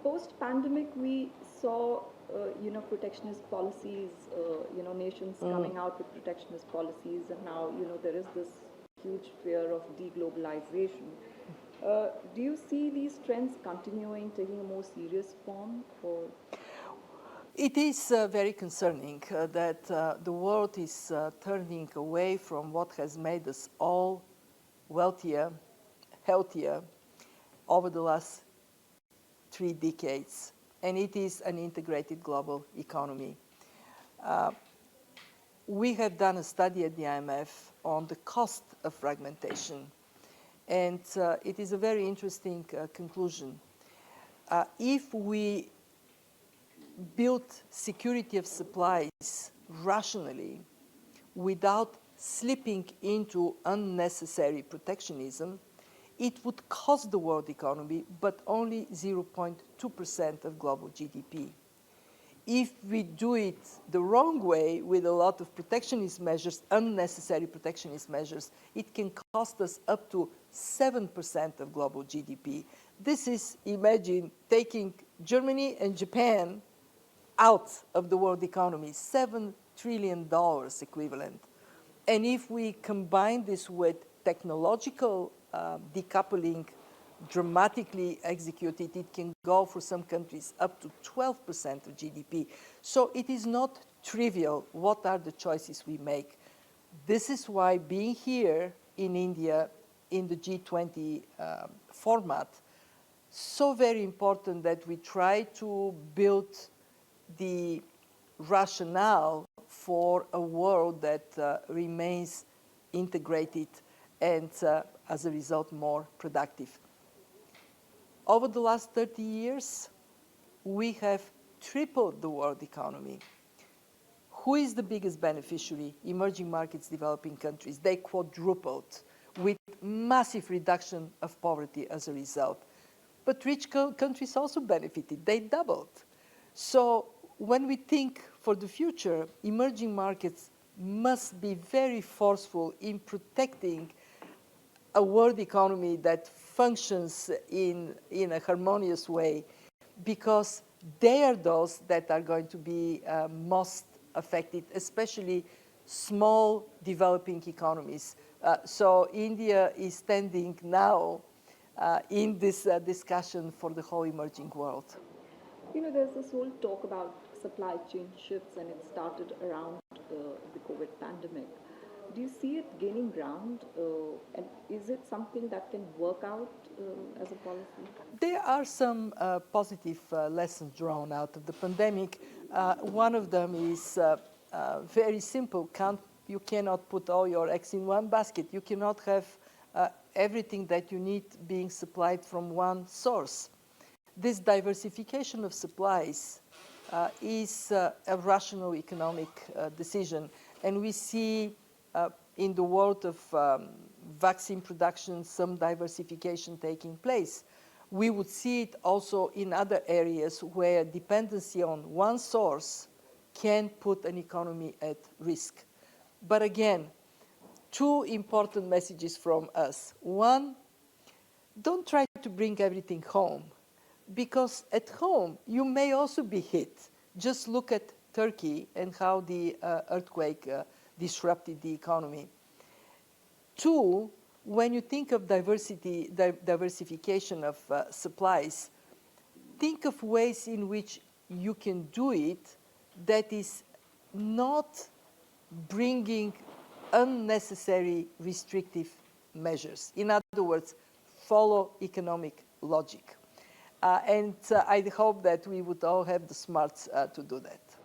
post-pandemic, we saw, protectionist policies, nations coming out with protectionist policies, and now, there is this huge fear of de-globalization. Do you see these trends continuing, taking a more serious form, or? It is very concerning that the world is turning away from what has made us all wealthier, healthier over the last 3 decades, and it is an integrated global economy. We have done a study at the IMF on the cost of fragmentation, and it is a very interesting conclusion. If we build security of supplies rationally without slipping into unnecessary protectionism, it would cost the world economy, but only 0.2% of global GDP. If we do it the wrong way with a lot of protectionist measures, unnecessary protectionist measures, it can cost us up to 7% of global GDP. This is, imagine, taking Germany and Japan out of the world economy, $7 trillion equivalent. And if we combine this with technological decoupling, dramatically executed, it can go for some countries up to 12% of GDP. So it is not trivial what are the choices we make. This is why being here in India in the G20 format, so very important that we try to build the rationale for a world that remains integrated and, as a result, more productive. Over the last 30 years, we have tripled the world economy. Who is the biggest beneficiary? Emerging markets, developing countries. They quadrupled with massive reduction of poverty as a result. But rich countries also benefited. They doubled. So when we think for the future, emerging markets must be very forceful in protecting a world economy that functions in a harmonious way, because they are those that are going to be most affected, especially small developing economies. So India is standing now in this discussion for the whole emerging world. There's this whole talk about supply chain shifts, and it started around the COVID pandemic. Do you see it gaining ground, and is it something that can work out as a policy? There are some positive lessons drawn out of the pandemic. One of them is very simple. You cannot put all your eggs in one basket. You cannot have everything that you need being supplied from one source. This diversification of supplies is a rational economic decision. And we see in the world of vaccine production some diversification taking place. We would see it also in other areas where dependency on one source can put an economy at risk. But again, 2 important messages from us. One, don't try to bring everything home, because at home you may also be hit. Just look at Turkey and how the earthquake disrupted the economy. 2, when you think of diversification of supplies, think of ways in which you can do it that is not bringing unnecessary restrictive measures. In other words, follow economic logic. And I hope that we would all have the smarts to do that.